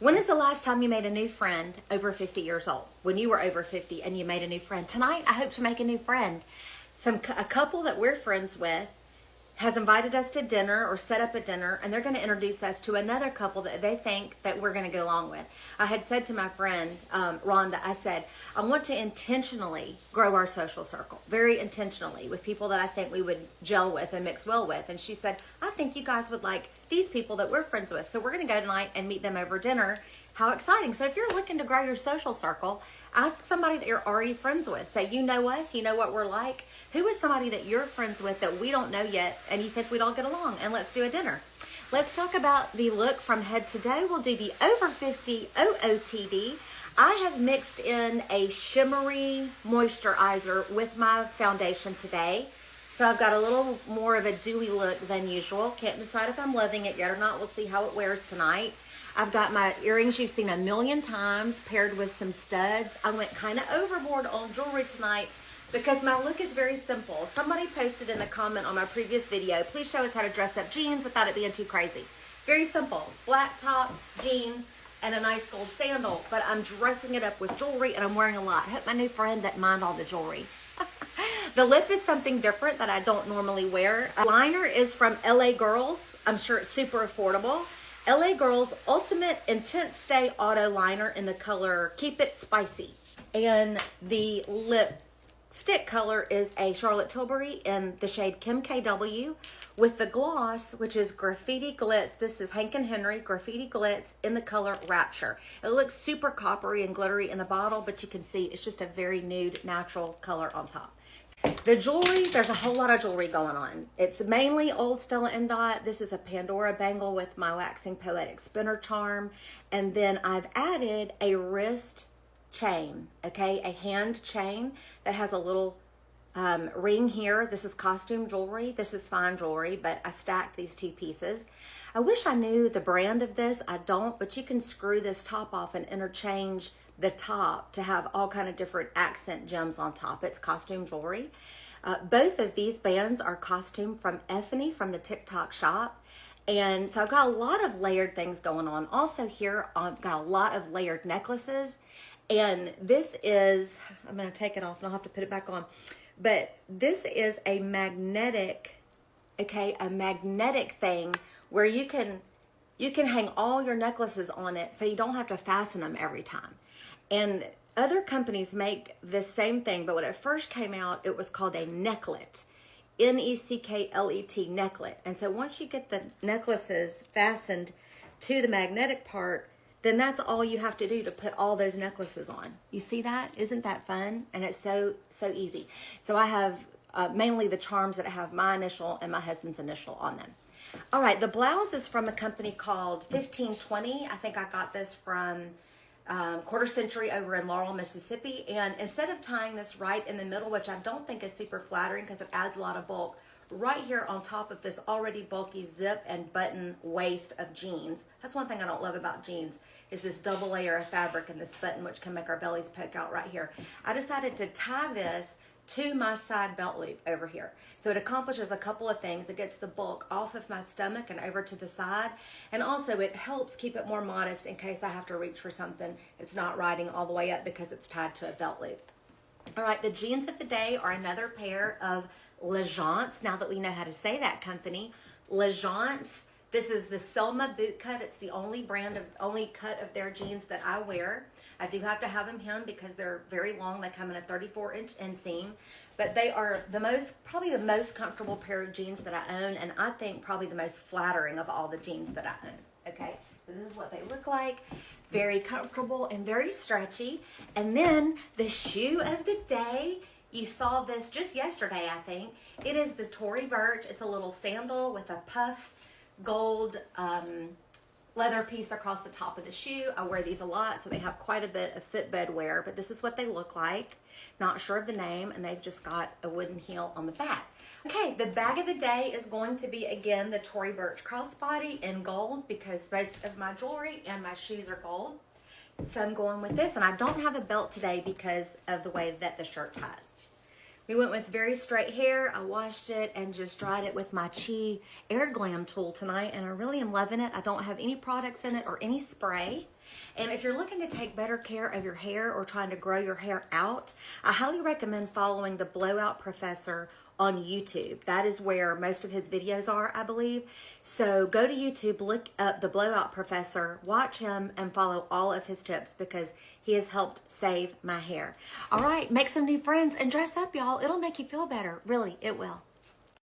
When is the last time you made a new friend over 50 years old? When you were over 50 and you made a new friend. Tonight, I hope to make a new friend. A couple that we're friends with has invited us to dinner or set up a dinner, and they're going to introduce us to another couple that they think that we're going to get along with. I had said to my friend, Rhonda, I said, I want to intentionally grow our social circle, very intentionally, with people that I think we would gel with and mix well with. And she said, I think you guys would like these people that we're friends with. So we're going to go tonight and meet them over dinner. How exciting. So if you're looking to grow your social circle, ask somebody that you're already friends with. Say, you know us, you know what we're like. Who is somebody that you're friends with that we don't know yet and you think we'd all get along? And let's do a dinner. Let's talk about the look from head to toe. We'll do the over 50 OOTD. I have mixed in a shimmery moisturizer with my foundation today. So I've got a little more of a dewy look than usual. Can't decide if I'm loving it yet or not. We'll see how it wears tonight. I've got my earrings you've seen a million times paired with some studs. I went kind of overboard on jewelry tonight because my look is very simple. Somebody posted in the comment on my previous video, please show us how to dress up jeans without it being too crazy. Very simple. Black top, jeans, and a nice gold sandal. But I'm dressing it up with jewelry and I'm wearing a lot. I hope my new friend doesn't mind all the jewelry. The lip is something different that I don't normally wear. Liner is from LA Girls. I'm sure it's super affordable. LA Girls Ultimate Intense Stay Auto Liner in the color Keep It Spicy. And the lipstick color is a Charlotte Tilbury in the shade Kim KW with the gloss, which is Graffiti Glitz. This is Hank and Henry Graffiti Glitz in the color Rapture. It looks super coppery and glittery in the bottle, but you can see it's just a very nude, natural color on top. The jewelry, there's a whole lot of jewelry going on. It's mainly old Stella & Dot. This is a Pandora bangle with my Waxing Poetic Spinner charm. And then I've added a wrist chain, okay? A hand chain that has a little ring here. This is costume jewelry. This is fine jewelry, but I stacked these two pieces. I wish I knew the brand of this. I don't, but you can screw this top off and interchange the top to have all kind of different accent gems on top. It's costume jewelry. Both of these bands are costume from Effany from the TikTok shop. And so I've got a lot of layered things going on. Also here, I've got a lot of layered necklaces. And this is, I'm going to take it off and I'll have to put it back on. But this is a magnetic, okay, a magnetic thing where you can hang all your necklaces on it so you don't have to fasten them every time. And other companies make the same thing, but when it first came out, it was called a necklet. Necklet, necklet. And so once you get the necklaces fastened to the magnetic part, then that's all you have to do to put all those necklaces on. You see that? Isn't that fun? And it's so easy. So I have mainly the charms that have my initial and my husband's initial on them. All right, the blouse is from a company called 1520. I think I got this from Quarter Century over in Laurel, Mississippi. And instead of tying this right in the middle, which I don't think is super flattering because it adds a lot of bulk, right here on top of this already bulky zip and button waist of jeans. That's one thing I don't love about jeans is this double layer of fabric and this button, which can make our bellies poke out right here. I decided to tie this to my side belt loop over here. So it accomplishes a couple of things. It gets the bulk off of my stomach and over to the side. And also it helps keep it more modest in case I have to reach for something. It's not riding all the way up because it's tied to a belt loop. All right, the jeans of the day are another pair of Legence. Now that we know how to say that company, Legence. This is the Selma boot cut. It's the only cut of their jeans that I wear. I do have to have them hemmed because they're very long. They come in a 34-inch inseam, but they are probably the most comfortable pair of jeans that I own, and I think probably the most flattering of all the jeans that I own. Okay, so this is what they look like. Very comfortable and very stretchy. And then the shoe of the day. You saw this just yesterday, I think. It is the Tory Burch. It's a little sandal with a puff gold leather piece across the top of the shoe. I wear these a lot, so they have quite a bit of footbed wear, but this is what they look like. Not sure of the name, and they've just got a wooden heel on the back. Okay, the bag of the day is going to be, again, the Tory Burch crossbody in gold because most of my jewelry and my shoes are gold. So I'm going with this, and I don't have a belt today because of the way that the shirt ties. We went with very straight hair. I washed it and just dried it with my Chi Air Glam tool tonight, and I really am loving it. I don't have any products in it or any spray. And if you're looking to take better care of your hair or trying to grow your hair out, I highly recommend following the Blowout Professor on YouTube. That is where most of his videos are, I believe. So go to YouTube, look up the Blowout Professor, watch him, and follow all of his tips because he has helped save my hair. All right, make some new friends and dress up, y'all. It'll make you feel better. Really, it will.